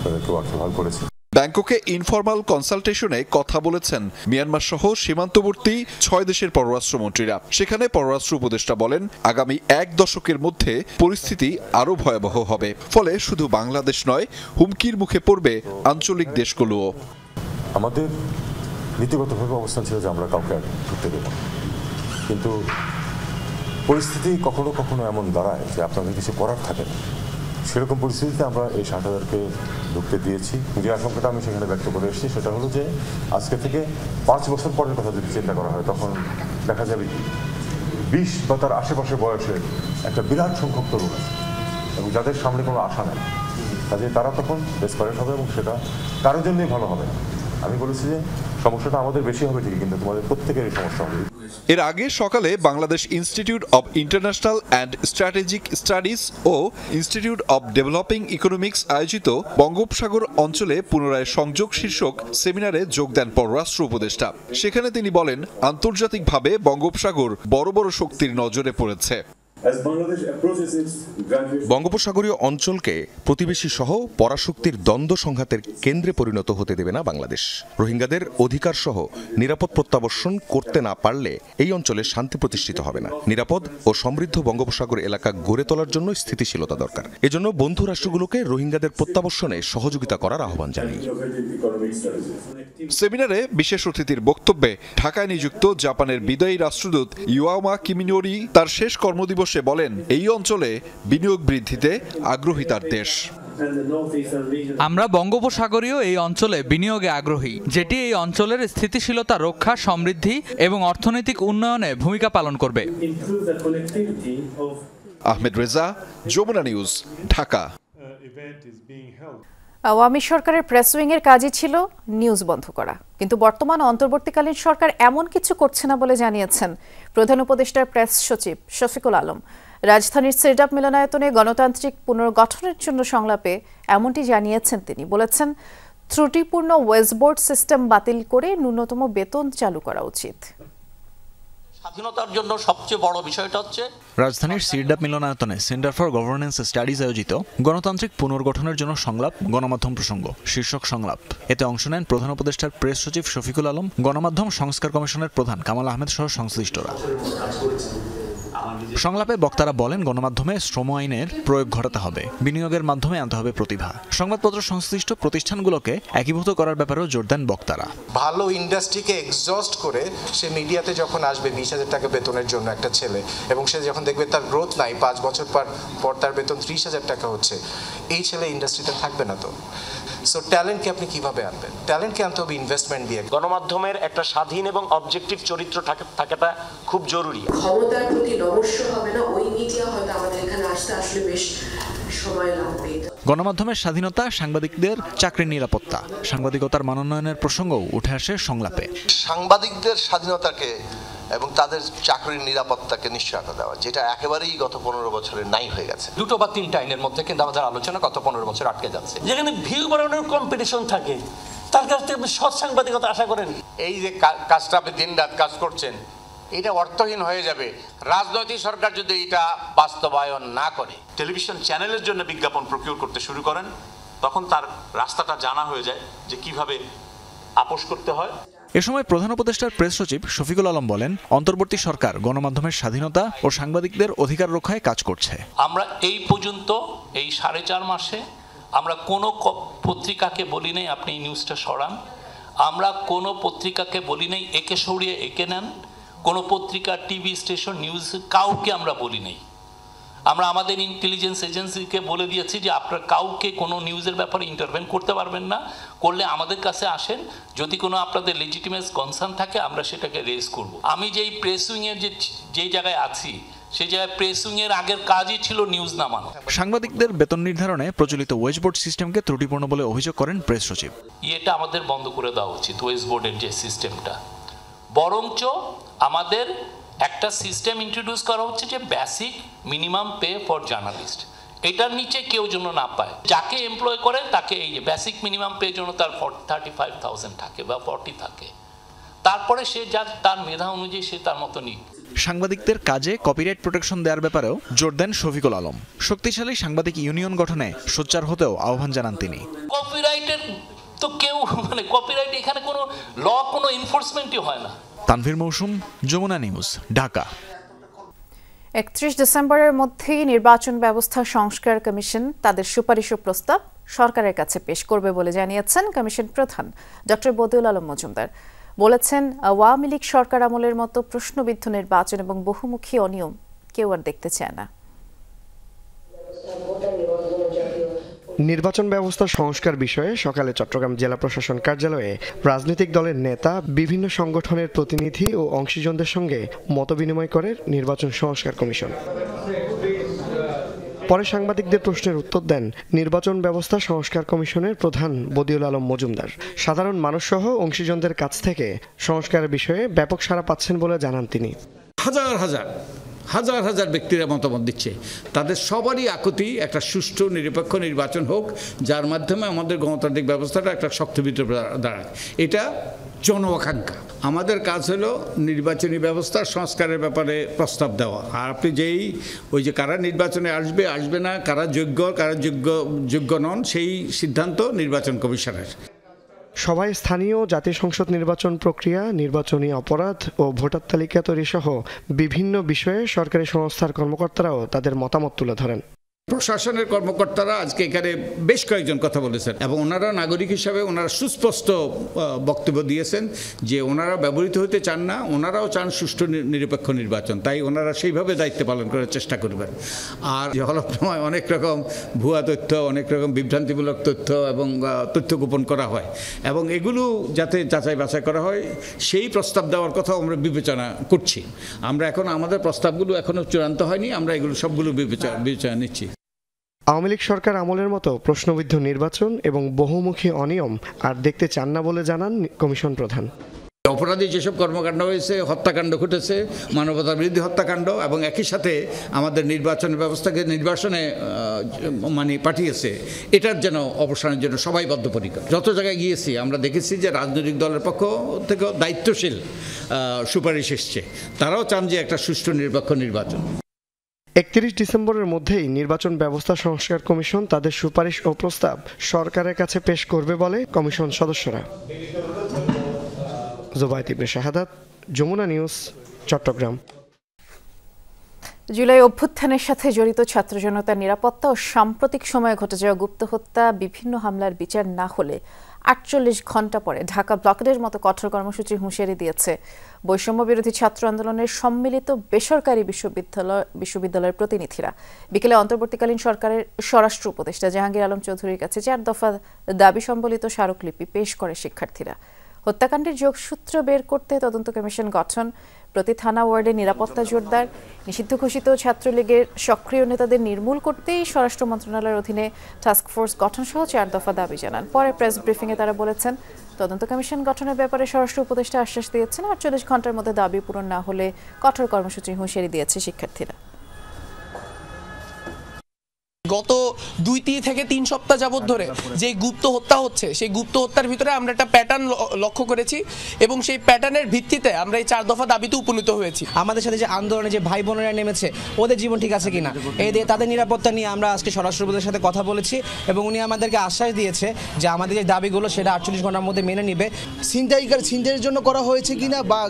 S7: তাদেরকে ওয়াকিবহাল করেছি।
S5: ব্যাংককে ইনফরমাল কনসালটেশনে কথা বলেছেন মিয়ানমার সহ সীমান্তবর্তী 6 দেশের পররাষ্ট্রমন্ত্রীরা। সেখানে পররাষ্ট্র উপদেষ্টা বলেন, আগামী 1 দশকের মধ্যে পরিস্থিতি আরও ভয়াবহ হবে। ফলে শুধু বাংলাদেশ নয়, হুমকির মুখে পড়বে আঞ্চলিক দেশগুলোও।
S7: আমাদের নীতিগতভাবে অবস্থান ছিল যে আমরা কাউকে ঢুকতে দেব, কিন্তু পরিস্থিতি কখনো কখনো এমন দাঁড়ায় যে আপনাদের কিছু করার থাকে না। সেরকম পরিস্থিতিতে আমরা এই 60,000কে ঢুকতে দিয়েছি। যে আশঙ্কাটা আমি সেখানে ব্যক্ত করে এসেছি সেটা হলো যে আজকে থেকে 5 বছর পরের কথা যদি চিন্তা করা হয়, তখন দেখা যাবে কি 20 বা তার আশেপাশে বয়সের একটা বিরাট সংখ্যক তরুণ আছে এবং যাদের সামনে কোনো আশা নেই। কাজে তারা তখন ডেসপারেট হবে এবং সেটা কারোর জন্যই ভালো হবে না। আমি বলেছি যে সমস্যাটা আমাদের বেশি হবে ঠিকই, কিন্তু তোমাদের প্রত্যেকেরই সমস্যা হবে।
S5: এর আগে সকালে Bangladesh Institute of International and Strategic Studies ও ইনস্টিটিউট অব ডেভেলপিং ইকোনমিক্স আয়োজিত বঙ্গোপসাগর অঞ্চলে পুনরায় সংযোগ শীর্ষক সেমিনারে যোগ দেন পররাষ্ট্র উপদেষ্টা। সেখানে তিনি বলেন, আন্তর্জাতিকভাবে বঙ্গোপসাগর বড় বড় শক্তির নজরে পড়েছে।
S8: বঙ্গোপসাগরীয় অঞ্চলকে প্রতিবেশী সহ পরাশক্তির দ্বন্দ্ব সংঘাতের কেন্দ্রে পরিণত হতে দেবে না বাংলাদেশ। রোহিঙ্গাদের অধিকার সহ নিরাপদ প্রত্যাবর্তন করতে না পারলে এই অঞ্চলে শান্তি প্রতিষ্ঠিত হবে না। নিরাপদ ও সমৃদ্ধ বঙ্গোপসাগর এলাকা গড়ে তোলার জন্য স্থিতিশীলতা দরকার। এজন্য বন্ধু রাষ্ট্রগুলোকে রোহিঙ্গাদের প্রত্যাবর্তনে সহযোগিতা করার আহ্বান জানাই।
S5: সেমিনারে বিশেষ অতিথির বক্তব্যে ঢাকায় নিযুক্ত জাপানের বিদায়ী রাষ্ট্রদূত ইউয়ামা কিমিনোরি তার শেষ কর্মদিবসে বলেন, এই অঞ্চলে বিনিয়োগ বৃদ্ধিতে আগ্রহী তার দেশ।
S10: আমরা বঙ্গোপসাগরীয় এই অঞ্চলে বিনিয়োগে আগ্রহী, যেটি এই অঞ্চলের স্থিতিশীলতা রক্ষা, সমৃদ্ধি এবং অর্থনৈতিক উন্নয়নে ভূমিকা পালন করবে।
S5: আহমেদ রেজা, যমুনা নিউজ, ঢাকা।
S1: আওয়ামী সরকারের প্রেস উইংয়ের কাজই ছিল নিউজ বন্ধ করা, কিন্তু বর্তমান অন্তর্বর্তীকালীন সরকার এমন কিছু করছে না বলে জানিয়েছেন প্রধান উপদেষ্টার প্রেস সচিব শফিকুল আলম। রাজধানীর সেডাপ মিলনায়তনে গণতান্ত্রিক পুনর্গঠনের জন্য সংলাপে এমনটি জানিয়েছেন তিনি। বলেছেন, ত্রুটিপূর্ণ ওয়েজবোর্ড সিস্টেম বাতিল করে ন্যূনতম বেতন চালু করা উচিত।
S25: স্বাধীনতার জন্য সবচেয়ে বড় বিষয়টা হচ্ছে
S26: রাজধানীর সিরডাপ মিলনায়তনে সেন্টার ফর গভর্নেন্স স্টাডিজ আয়োজিত গণতান্ত্রিক পুনর্গঠনের জন্য সংলাপ, গণমাধ্যম প্রসঙ্গ শীর্ষক সংলাপ। এতে অংশ নেন প্রধান উপদেষ্টার প্রেস সচিব শফিকুল আলম, গণমাধ্যম সংস্কার কমিশনের প্রধান কামাল আহমেদ সহ সংশ্লিষ্টরা। সংলাপে বক্তারা বলেন, গণমাধ্যমে শ্রম আইনের প্রয়োগ ঘটাতে হবে, বিনিয়োগের মাধ্যমে আনতে হবে প্রতিভা। সংবাদপত্র সংশ্লিষ্ট প্রতিষ্ঠানগুলোকে একীভূত করার ব্যাপারেও জোর দেন বক্তারা।
S27: ভালো ইন্ডাস্ট্রিকে এক্সজস্ট করে সে মিডিয়াতে যখন আসবে 20,000 টাকা বেতনের জন্য একটা ছেলে, এবং সে যখন দেখবে তার গ্রোথ নাই, 5 বছর পর তার বেতন 30,000 টাকা হচ্ছে, এই ছেলে ইন্ডাস্ট্রিতে থাকবে না। তো সো ট্যালেন্টকে আপনি কিভাবে আনবেন? ট্যালেন্টকে আনতে হবে ইনভেস্টমেন্ট দিয়ে।
S25: গণমাধ্যমের একটা স্বাধীন এবং অবজেক্টিভ চরিত্র থাকাটা খুব জরুরি।
S28: ক্ষমতার প্রতি নমস্য হবে না ওই মিডিয়া হয়তো আমাদের এখানে আসতে আসলে বেশ সময় লাগবে।
S26: গণমাধ্যমের স্বাধীনতা, সাংবাদিকদের চাকরির নিরাপত্তা, সাংবাদিকতার মানোন্নয়নের প্রসঙ্গও উঠে আসে সংলাপে।
S29: সাংবাদিকদের স্বাধীনতাকে এবং তাদের চাকরির নিরাপত্তাকে নিশ্চয়তা দেওয়া, যেটা একেবারেই গত 15 বছরে নাই হয়ে গেছে।
S25: 2 বা 3 আইনের মধ্যে কিন্তু আমাদের আলোচনা গত 15 বছর আটকে যাচ্ছে। যেখানে ভিউ বাড়ানোর কম্পিটিশন থাকে, তার কাছ থেকে সৎ সাংবাদিকতা আশা করেন।
S30: এই যে কাজটা আপনি দিনরাত কাজ করছেন, এটা অর্থহীন হয়ে যাবে রাজনৈতিক সরকার যদি এটা বাস্তবায়ন না করে।
S25: টেলিভিশন চ্যানেলের জন্য বিজ্ঞাপন প্রকিউর করতে শুরু করেন, তখন তার রাস্তাটা জানা হয়ে যায় যে কিভাবে আপোষ করতে হয়।
S26: এ সময় প্রধান উপদেষ্টার প্রেস সচিব শফিকুল আলম বলেন, অন্তর্বর্তী সরকার গণমাধ্যমের স্বাধীনতা ও সাংবাদিকদের অধিকার রক্ষায় কাজ করছে।
S25: আমরা এই পর্যন্ত এই 4.5 মাসে আমরা কোনো পত্রিকাকে বলি নাই আপনি এই নিউজটা সরান। আমরা কোনো পত্রিকাকে বলি নাই একে সরিয়ে একে নেন, কোনো পত্রিকা, টিভি স্টেশন, নিউজ কাউকে আমরা বলি নাই। আমরা আমাদের ইন্টেলিজেন্স এজেন্সিকে বলে দিয়েছি যে আপনারা কাউকে কোনো নিউজের ব্যাপারে ইন্টারভেন করতে পারবেন না, করলে আমাদের কাছে আসেন, যদি কোনো আপনাদের লেজিটিমেট কনসার্ন থাকে আমরা সেটাকে রেজ করব। আমি যেই প্রেস উইংয়ের যেই জায়গায় আছি সেই জায়গায় প্রেস উইংয়ের আগের কাজই ছিল নিউজ নামানো।
S26: সাংবাদিকদের বেতন নির্ধারণে প্রচলিত ওয়েজ বোর্ড সিস্টেমকে ত্রুটিপূর্ণ বলে অভিযোগ করেন প্রেস সচিব।
S25: এটা আমাদের বন্ধ করে দেওয়া উচিত, ওয়েজ বোর্ডের যে সিস্টেমটা। বরঞ্চ আমাদের একটা সিস্টেম ইন্ট্রোডিউস করা হচ্ছে যে basic minimum pay for journalist, এটার নিচে কেউ যেন না পায়। যাকে এমপ্লয় করেন তাকে এই যে বেসিক মিনিমাম পে যেন তার 35,000 থাকে বা 40 থাকে, তারপরে সে যার তার মেধা অনুযায়ী সে তার মতো নিক।
S26: সাংবাদিকদের কাজে কপিরাইট প্রোটেকশন দেওয়ার ব্যাপারেও জোর দেন শফিকুল আলম। শক্তিশালী সাংবাদিক ইউনিয়ন গঠনে সোচ্চার হতেও আহ্বান জানান তিনি।
S25: কপিরাইটের তো কেউ কপিরাইট এখানে কোনো কোনো এনফোর্সমেন্টই হয় না।
S26: তানভীর মৌসুম, যমুনা নিউজ, ঢাকা।
S1: 31 ডিসেম্বরের মধ্যেই নির্বাচন ব্যবস্থা সংস্কার কমিশন তাদের সুপারিশ ও প্রস্তাব সরকারের কাছে পেশ করবে বলে জানিয়েছেন কমিশন প্রধান ডক্টর বদিউল আলম মজুমদার। বলেছেন, আওয়ামী লীগ সরকার আমলের মতো প্রশ্নবিদ্ধ নির্বাচন এবং বহুমুখী অনিয়ম কেউ আর দেখতে চায় না।
S2: নির্বাচন ব্যবস্থা সংস্কার বিষয়ে সকালে চট্টগ্রাম জেলা প্রশাসন কার্যালয়ে রাজনৈতিক দলের নেতা, বিভিন্ন সংগঠনের প্রতিনিধি ও অংশীজনদের সঙ্গে মতবিনিময় করে নির্বাচন সংস্কার কমিশন। পরে সাংবাদিকদের প্রশ্নের উত্তর দেন নির্বাচন ব্যবস্থা সংস্কার কমিশনের প্রধান বদিউল আলম মজুমদার। সাধারণ মানুষসহ অংশীজনদের কাছ থেকে সংস্কারের বিষয়ে ব্যাপক সাড়া পাচ্ছেন বলে জানান তিনি।
S4: হাজার হাজার ব্যক্তিরা মতামত দিচ্ছে, তাদের সবারই আকুতি একটা সুষ্ঠু নিরপেক্ষ নির্বাচন হোক, যার মাধ্যমে আমাদের গণতান্ত্রিক ব্যবস্থাটা একটা শক্তিভিত্তিক দাঁড়ায়। এটা জনআকাঙ্ক্ষা। আমাদের কাজ হলো নির্বাচনী ব্যবস্থার সংস্কারের ব্যাপারে প্রস্তাব দেওয়া। আর আপনি যেই ওই যে কারা নির্বাচনে আসবে না, কারা যোগ্য নন, সেই সিদ্ধান্ত নির্বাচন কমিশনের।
S2: সভায় স্থানীয় জাতীয় সংসদ নির্বাচন প্রক্রিয়া, নির্বাচনী অপরাধ ও ভোটার তালিকা তৈরি সহ বিভিন্ন বিষয়ে সরকারি সংস্থার কর্মকর্তারাও তাদের মতামত তুলে ধরেন।
S4: প্রশাসনের কর্মকর্তারা আজকে এখানে বেশ কয়েকজন কথা বলেছেন এবং ওনারা নাগরিক হিসাবে ওনারা সুস্পষ্ট বক্তব্য দিয়েছেন যে ওনারা ব্যবহৃত হতে চান না, ওনারাও চান সুষ্ঠু নিরপেক্ষ নির্বাচন, তাই ওনারা সেইভাবে দায়িত্ব পালন করার চেষ্টা করবেন। আর হলফনামায় অনেক রকম ভুয়া তথ্য, অনেক রকম বিভ্রান্তিমূলক তথ্য এবং তথ্য গোপন করা হয় এবং এগুলো যাতে যাচাই বাছাই করা হয় সেই প্রস্তাব দেওয়ার কথাও আমরা বিবেচনা করছি। আমরা এখন আমাদের প্রস্তাবগুলো এখনও চূড়ান্ত হয়নি, আমরা এগুলো সবগুলো বিবেচনা নিচ্ছি।
S2: আওয়ামী লীগ সরকার আমলের মতো প্রশ্নবিদ্ধ নির্বাচন এবং বহুমুখী অনিয়ম আর দেখতে চান না বলে জানান কমিশন প্রধান।
S4: অপরাধী যেসব কর্মকাণ্ড হয়েছে, হত্যাকাণ্ড ঘটেছে, মানবতার বিরোধী হত্যাকাণ্ড, এবং একই সাথে আমাদের নির্বাচন ব্যবস্থাকে নির্বাসনে পাঠিয়েছে, এটার যেন অবসানের জন্য সবাই বদ্ধপরিকর। যত জায়গায় গিয়েছি আমরা দেখেছি যে রাজনৈতিক দলের পক্ষ থেকে দায়িত্বশীল সুপারিশ এসছে, তারাও চান যে একটা সুষ্ঠু নিরপেক্ষ নির্বাচন।
S2: 31 ডিসেম্বরের মধ্যেই নির্বাচন ব্যবস্থা সংস্কার কমিশন তাদের সুপারিশ ও প্রস্তাব সরকারের কাছে পেশ করবে বলে কমিশন সদস্যরা। জুবাইদ ইবনে শাহাদাত, যমুনা নিউজ, চট্টগ্রাম।
S1: জুলাই অভ্যুত্থানের সাথে জড়িত ছাত্র জনতার নিরাপত্তা ও সাম্প্রতিক সময়ে ঘটে যাওয়া গুপ্ত হত্যা, বিভিন্ন হামলার বিচার না হলে 48 ঘণ্টা পরে ঢাকা ব্লকের মতো কঠোর কর্মসূচির হুঁশিয়ারি দিয়েছে বৈষম্য বিরোধী ছাত্র আন্দোলনের সম্মিলিত বেসরকারি বিশ্ববিদ্যালয়ের প্রতিনিধিরা। বিকেলে অন্তর্বর্তীকালীন সরকারের স্বরাষ্ট্র উপদেষ্টা জাহাঙ্গীর আলম চৌধুরীর কাছে 4 দফা দাবি সম্বলিত স্মারকলিপি পেশ করে শিক্ষার্থীরা। হত্যাকাণ্ডের যোগসূত্র বের করতে তদন্ত কমিশন গঠন, প্রতি থানা ওয়ার্ডে নিরাপত্তা জোরদার, নিষিদ্ধ ঘোষিত ছাত্রলীগের সক্রিয় নেতাদের নির্মূল করতেই স্বরাষ্ট্র মন্ত্রণালয়ের অধীনে টাস্কফোর্স গঠন সহ 4 দফা দাবি জানান। পরে প্রেস ব্রিফিংয়ে তারা বলেছেন, তদন্ত কমিশন গঠনের ব্যাপারে স্বরাষ্ট্র উপদেষ্টা আশ্বাস দিয়েছেন 48 ঘণ্টার মধ্যে দাবি পূরণ না হলে কঠোর কর্মসূচি হুঁশিয়ারি দিয়েছে শিক্ষার্থীরা।
S9: গত 2 থেকে 3 সপ্তাহ যাবত ধরে যে গুপ্ত হত্যা হচ্ছে, সেই গুপ্ত হত্যার ভিতরে আমরা একটা প্যাটার্ন লক্ষ্য করেছি এবং সেই প্যাটার্নের ভিত্তিতে আমরা এই 4 দফা দাবিতে উপনীত হয়েছি।
S12: আমাদের সাথে যে আন্দোলনে যে ভাই বোনেরা নেমেছে, ওদের জীবন ঠিক আছে কিনা, তাদের নিরাপত্তা নিয়ে আমরা আজকে স্বরাষ্ট্র উপদেষ্টার সাথে কথা বলেছি এবং উনি আমাদেরকে আশ্বাস দিয়েছে যে আমাদের যে দাবিগুলো সেটা 48 ঘন্টার মধ্যে মেনে নিবে।
S13: ছিনতাইয়ের জন্য করা হয়েছে কিনা বা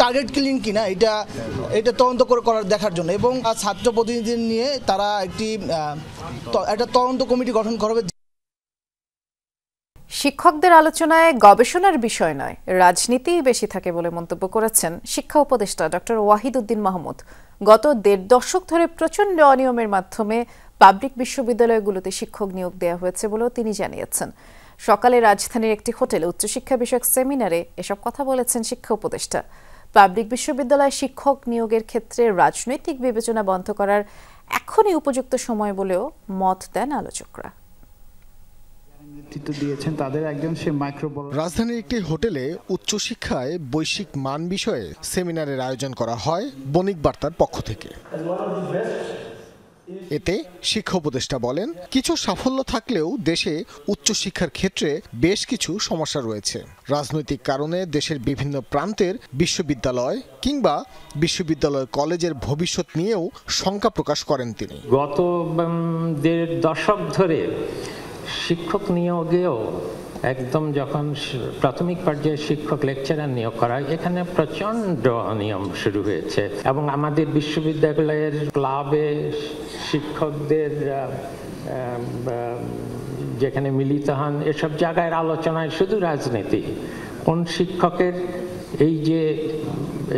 S13: টার্গেট কিলিং কিনা এটা তদন্ত করার দেখার জন্য, এবং ছাত্র প্রতিনিধিদের নিয়ে তারা একটা তদন্ত কমিটি গঠন করবে।
S1: শিক্ষকদের আলোচনায় গবেষণার বিষয় নয়, রাজনীতিই বেশি থাকে বলে মন্তব্য করেছেন শিক্ষা উপদেষ্টা ডক্টর ওয়াহিদ উদ্দিন মাহমুদ। গত ১.৫ দশক ধরে প্রচণ্ড অনিয়মের মাধ্যমে পাবলিক বিশ্ববিদ্যালয়গুলোতে শিক্ষক নিয়োগ দেওয়া হয়েছে বলেও তিনি জানিয়েছেন। সকালে রাজধানীর একটি হোটেলে উচ্চশিক্ষা বিষয়ক সেমিনারে এসব কথা বলেছেন শিক্ষা উপদেষ্টা। পাবলিক বিশ্ববিদ্যালয়ে শিক্ষক নিয়োগের ক্ষেত্রে রাজনৈতিক বিবেচনা বন্ধ করার এখনই উপযুক্ত সময় বলেও মত দেন আলোচকরা।
S3: রাজধানীর একটি হোটেলে উচ্চশিক্ষায় বৈশ্বিক মান বিষয়ে সেমিনারের আয়োজন করা হয় বণিক বার্তার পক্ষ থেকে। এতে শিক্ষা উপদেষ্টা বলেন, কিছু সাফল্য থাকলেও দেশে উচ্চশিক্ষার ক্ষেত্রে বেশ কিছু সমস্যা রয়েছে। রাজনৈতিক কারণে দেশের বিভিন্ন প্রান্তের বিশ্ববিদ্যালয় কিংবা বিশ্ববিদ্যালয় কলেজের ভবিষ্যৎ নিয়েও শঙ্কা প্রকাশ করেন তিনি।
S11: গত ১.৫ দশক ধরে শিক্ষক নিয়োগেও একদম যখন প্রাথমিক পর্যায়ে শিক্ষক লেকচারার নিয়োগ করা হয়, এখানে প্রচণ্ড অনিয়ম শুরু হয়েছে এবং আমাদের বিশ্ববিদ্যালয়ের ক্লাবে শিক্ষকদের যেখানে মিলিত হন এসব জায়গায় আলোচনায় শুধু রাজনীতি। কোন শিক্ষকের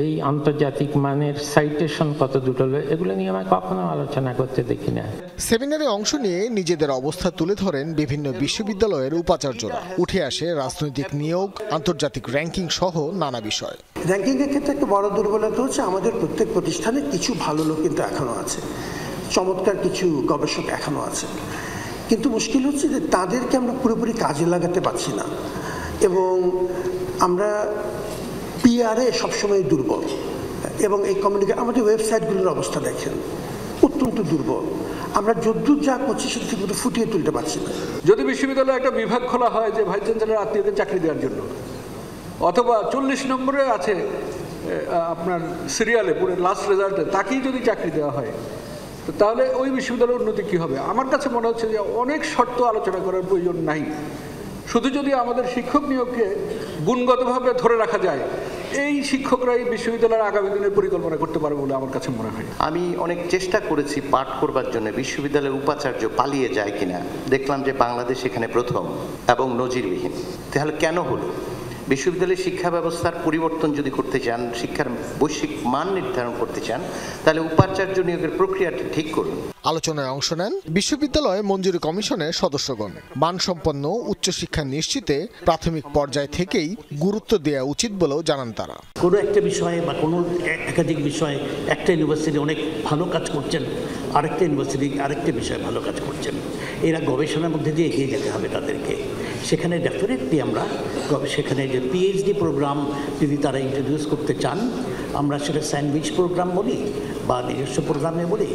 S11: এই আন্তর্জাতিক মানের সাইটেশন কত দুটো, এগুলো নিয়ে আমি কখনো আলোচনা করতে দেখি না।
S3: সেমিনারে অংশ নিয়ে নিজেদের অবস্থা তুলে ধরেন বিভিন্ন বিশ্ববিদ্যালয়ের উপাচার্যরা। উঠে আসে রাজনৈতিক নিয়োগ, আন্তর্জাতিক র্যাঙ্কিং সহ নানা বিষয়।
S14: র্যাঙ্কিং এর ক্ষেত্রে একটা বড় দুর্বলতা হচ্ছে আমাদের প্রত্যেক প্রতিষ্ঠানে কিছু ভালো লোক কিন্তু এখনো আছে, চমৎকার কিছু গবেষক এখনো আছে, কিন্তু মুশকিল হচ্ছে যে তাদেরকে আমরা পুরোপুরি কাজে লাগাতে পারছি না এবং আমরা পিআরএ সবসময় দুর্বল এবং এই আমাদের ওয়েবসাইটগুলোর অবস্থা দেখেন অত্যন্ত দুর্বল। আমরা যদ্দূর যা করছি সেটা ঠিক মতো ফুটিয়ে তুলতে পারছি না।
S15: যদি বিশ্ববিদ্যালয়ে একটা বিভাগ খোলা হয় যে ভাইস চ্যান্সেলর আত্মীয়কে চাকরি দেওয়ার জন্য, অথবা 40 নম্বরে আছে আপনার সিরিয়ালে পুরো লাস্ট রেজাল্টে তাকেই যদি চাকরি দেওয়া হয়, তাহলে ওই বিশ্ববিদ্যালয়ের উন্নতি কী হবে? আমার কাছে মনে হচ্ছে যে অনেক শর্ত আলোচনা করার প্রয়োজন নাই। শুধু যদি আমাদের শিক্ষক নিয়োগকে গুণগতভাবে ধরে রাখা যায়, এই শিক্ষকরা এই বিশ্ববিদ্যালয়ের আগামী দিনের পরিকল্পনা করতে পারবে বলে আমার কাছে মনে হয়।
S16: আমি অনেক চেষ্টা করেছি পাঠ করবার জন্য বিশ্ববিদ্যালয়ের উপাচার্য পালিয়ে যায় কিনা, দেখলাম যে বাংলাদেশ এখানে প্রথম এবং নজিরবিহীন। তাহলে কেন হলো? বিশ্ববিদ্যালয়ের শিক্ষা ব্যবস্থার পরিবর্তন যদি করতে চান, শিক্ষার বৈশ্বিক মান নির্ধারণ করতে চান, তাহলে উপাচার্য নিয়োগের প্রক্রিয়াটি ঠিক করুন।
S3: আলোচনায় অংশ নেন বিশ্ববিদ্যালয় মঞ্জুরি কমিশনের সদস্যগণ। মানসম্পন্ন উচ্চশিক্ষা নিশ্চিতে প্রাথমিক পর্যায় থেকেই গুরুত্ব দেওয়া উচিত বলেও জানান তারা।
S17: কোনো একটা বিষয়ে বা কোনো একাধিক বিষয়ে একটা ইউনিভার্সিটি অনেক ভালো কাজ করছেন, আরেকটা ইউনিভার্সিটি আরেকটা বিষয়ে ভালো কাজ করছেন, এরা গবেষণার মধ্যে দিয়ে এগিয়ে যেতে হবে তাদেরকে। সেখানে ডেফিনেটলি আমরা সেখানে যে পিএইচডি প্রোগ্রাম যদি তারা ইন্ট্রোডিউস করতে চান, আমরা সেটা স্যান্ডউইচ প্রোগ্রাম বলি বা নিজস্ব প্রোগ্রামে বলি,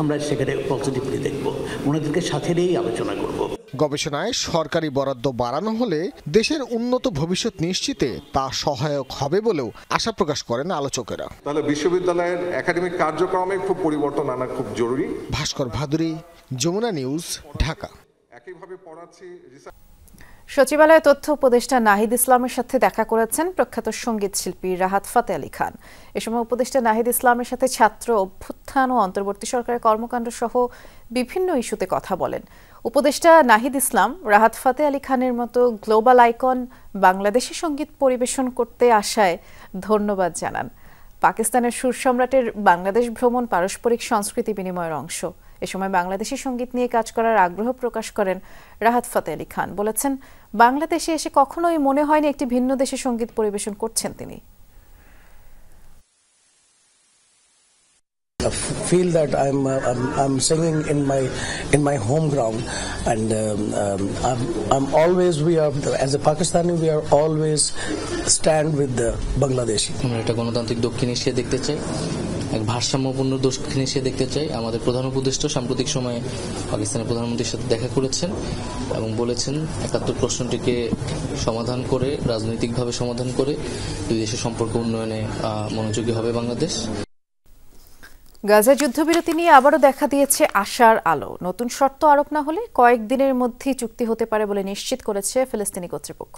S17: আমরা সেখানে পজিটিভলি দেখব, ওনাদেরকে সাথে নিয়েই আলোচনা করব।
S3: গবেষণায় সরকারি বরাদ্দ বাড়ানো হলে দেশের উন্নত ভবিষ্যৎ নিশ্চিতে তা সহায়ক হবে বলেও আশা প্রকাশ করেন আলোচকেরা।
S18: তাহলে বিশ্ববিদ্যালয়ের একাডেমিক কার্যক্রমে খুব পরিবর্তন আনা খুব জরুরি।
S3: ভাস্কর ভাদুরী, যমুনা নিউজ, ঢাকা।
S18: একইভাবে পড়াচ্ছি।
S1: সচিবালয়ে তথ্য উপদেষ্টা নাহিদ ইসলামের সাথে দেখা করেছেন প্রখ্যাত সঙ্গীত শিল্পী রাহাত ফাতে আলী খান। এ সময় উপদেষ্টা নাহিদ ইসলামের সাথে ছাত্র অভ্যুত্থান ও অন্তর্বর্তী সরকারের কর্মকাণ্ড সহ বিভিন্ন ইস্যুতে কথা বলেন। উপদেষ্টা নাহিদ ইসলাম রাহাত ফাতে আলী খানের মতো গ্লোবাল আইকন বাংলাদেশি সঙ্গীত পরিবেশন করতে আসায় ধন্যবাদ জানান। পাকিস্তানের সুর সম্রাটের বাংলাদেশ ভ্রমণ পারস্পরিক সংস্কৃতি বিনিময়ের অংশ। এ সময় বাংলাদেশি সঙ্গীত নিয়ে কাজ করার আগ্রহ প্রকাশ করেন রাহাত ফাতে আলী খান। বলেছেন, বাংলাদেশে এসে কখনোই মনে হয়নি একটি ভিন্ন দেশে সঙ্গীত পরিবেশন করছেন তিনি।
S19: I feel that I'm singing in my home ground, and I'm always, as a Pakistani, we are always stand with the Bangladeshi.
S21: আমরা একটা গণতান্ত্রিক দক্ষিণ এশিয়া দেখতে চাই, এক ভারসাম্যপূর্ণ দক্ষিণ এশিয়া দেখতে চাই। আমাদের প্রধান উপদেষ্টা সাম্প্রতিক সময়ে পাকিস্তানের প্রধানমন্ত্রীর সাথে দেখা করেছেন এবং বলেছেন ৭১ প্রশ্নটিকে সমাধান করে, রাজনৈতিকভাবে সমাধান করে দুই দেশের সম্পর্ক উন্নয়নে মনোযোগী হবে বাংলাদেশ।
S1: গাজা যুদ্ধবিরতি নিয়ে আবারও দেখা দিয়েছে আশার আলো। নতুন শর্ত আরোপ না হলে কয়েকদিনের মধ্যেই চুক্তি হতে পারে বলে নিশ্চিত করেছে ফিলিস্তিনি কর্তৃপক্ষ।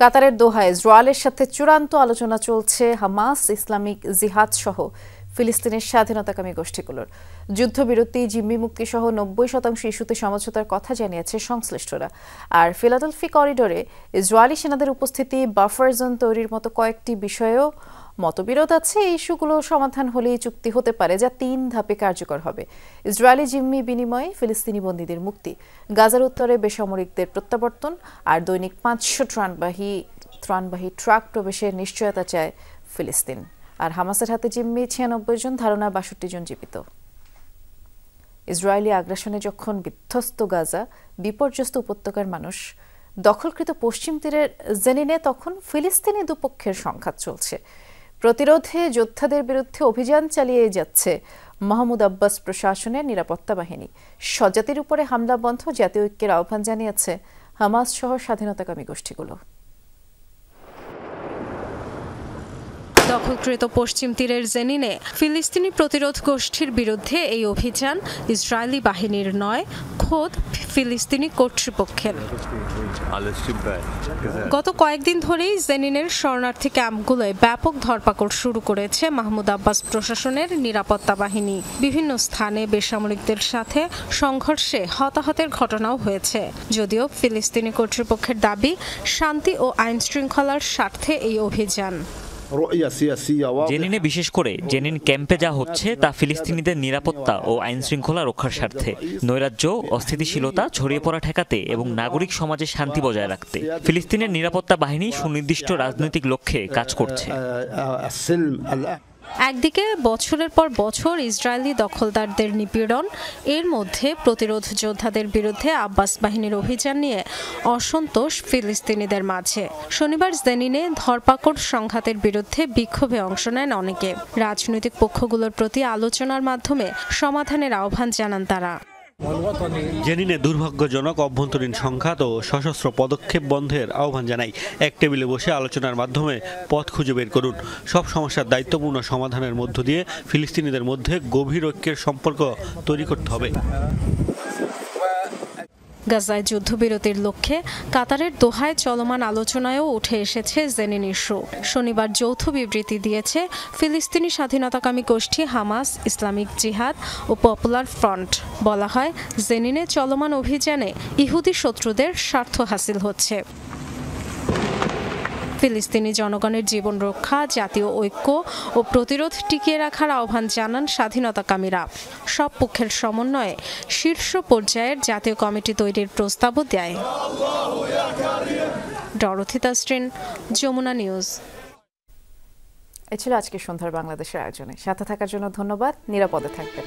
S1: কাতারের দোহায় ইসরায়েলের সাথে চূড়ান্ত আলোচনা চলছে। হামাস, ইসলামিক জিহাদ সহ ফিলিস্তিনের স্বাধীনতাকামী গোষ্ঠীগুলোর। যুদ্ধবিরতি, জিম্মি মুক্তি সহ 90% ইস্যুতে সমঝোতার কথা জানিয়েছে সংশ্লিষ্টরা। আর ফিলাডেলফি করিডোরে ইসরায়েলি সেনাদের উপস্থিতি, বাফার জোন তৈরির মতো কয়েকটি বিষয়েও মতবিরোধ আছে। এই ইস্যুগুলো সমাধান হলেই চুক্তি হতে পারে, যা 3 ধাপে কার্যকর হবে। ইসরায়েলি জিম্মি বিনিময়ে ফিলিস্তিনি বন্দীদের মুক্তি, গাজার উত্তরে বেসামরিকদের প্রত্যাবর্তন, আর দৈনিক 500 ত্রাণবাহী ট্রাক প্রবেশের নিশ্চয়তা চায় ফিলিস্তিন। আর হামাসের হাতে জিম্মি 96 জন, ধারণা 62 জন জীবিত। ইসরায়েলি আগ্রাসনে যখন বিধ্বস্ত গাজা, বিপর্যস্ত উপত্যকার মানুষ, দখলকৃত পশ্চিম তীরের জেনিনে তখন ফিলিস্তিনি দুপক্ষের সংঘাত চলছে। প্রতিরোধে যোদ্ধাদের বিরুদ্ধে অভিযান চালিয়ে যাচ্ছে মাহমুদ আব্বাস প্রশাসনের নিরাপত্তা বাহিনী। স্বজাতির উপরে হামলা বন্ধ, জাতীয় ঐক্যের আহ্বান জানিয়েছে হামাস সহ স্বাধীনতাকামী গোষ্ঠীগুলো।
S5: দখলকৃত পশ্চিম তীরের জেনিনে ফিলিস্তিনি প্রতিরোধ গোষ্ঠীর বিরুদ্ধে এই অভিযান ইসরায়েলি বাহিনীর নয়, খোদ ফিলিস্তিনি কর্তৃপক্ষের। গত কয়েকদিন ধরেই জেনিনের শরণার্থী ক্যাম্পগুলোয় ব্যাপক ধরপাকড় শুরু করেছে মাহমুদ আব্বাস প্রশাসনের নিরাপত্তা বাহিনী। বিভিন্ন স্থানে বেসামরিকদের সাথে সংঘর্ষে হতাহতের ঘটনাও হয়েছে। যদিও ফিলিস্তিনি কর্তৃপক্ষের দাবি, শান্তি ও আইন শৃঙ্খলার স্বার্থে এই অভিযান।
S6: জেনিনে বিশেষ করে জেনিন ক্যাম্পে যা হচ্ছে তা ফিলিস্তিনিদের নিরাপত্তা ও আইন শৃঙ্খলা রক্ষার স্বার্থে, নৈরাজ্য, অস্থিতিশীলতা ছড়িয়ে পড়া ঠেকাতে এবং নাগরিক সমাজে শান্তি বজায় রাখতে ফিলিস্তিনের নিরাপত্তা বাহিনী সুনির্দিষ্ট রাজনৈতিক লক্ষ্যে কাজ করছে।
S5: একদিকে বছরের পর বছর ইসরায়েলি দখলদারদের নিপীড়ন, এর মধ্যে প্রতিরোধ যোদ্ধাদের বিরুদ্ধে আব্বাস বাহিনীর অভিযান নিয়ে অসন্তোষ ফিলিস্তিনিদের মাঝে। শনিবার জেনিনে ধরপাকড় সংঘাতের বিরুদ্ধে বিক্ষোভে অংশ নেন অনেকে। রাজনৈতিক পক্ষগুলোর প্রতি আলোচনার মাধ্যমে সমাধানের আহ্বান জানান তারা।
S7: জেনিনে দুর্ভাগ্যজনক অভ্যন্তরীণ সংঘাত ও সশস্ত্র পদক্ষেপ বন্ধের আহ্বান জানাই। এক টেবিলে বসে আলোচনার মাধ্যমে পথ খুঁজে বের করুন। সব সমস্যার দায়িত্বপূর্ণ সমাধানের মধ্য দিয়ে ফিলিস্তিনিদের মধ্যে গভীর ঐক্যের সম্পর্ক তৈরি করতে হবে।
S5: গাজায় যুদ্ধবিরতির লক্ষ্যে কাতারের দোহায় চলমান আলোচনায়ও উঠে এসেছে জেনিন ইস্যু। শনিবার যৌথ বিবৃতি দিয়েছে ফিলিস্তিনি স্বাধীনতাকামী গোষ্ঠী হামাস, ইসলামিক জিহাদ ও পপুলার ফ্রন্ট। বলা হয়, জেনিনে চলমান অভিযানে ইহুদি শত্রুদের স্বার্থ হাসিল হচ্ছে। ফিলিস্তিনি জনগণের জীবন রক্ষা, জাতীয় ঐক্য ও প্রতিরোধ টিকিয়ে রাখার আহ্বান জানান স্বাধীনতাকামীরা। সব পক্ষের সমন্বয়ে শীর্ষ পর্যায়ের জাতীয় কমিটি তৈরির প্রস্তাবও দেয়। ডরথি তাসরিন, যমুনা নিউজ।
S1: এ ছিল আজকে সন্ধ্যার বাংলাদেশের আয়োজনে। সাথে থাকার জন্য ধন্যবাদ। নিরাপদে থাকবেন।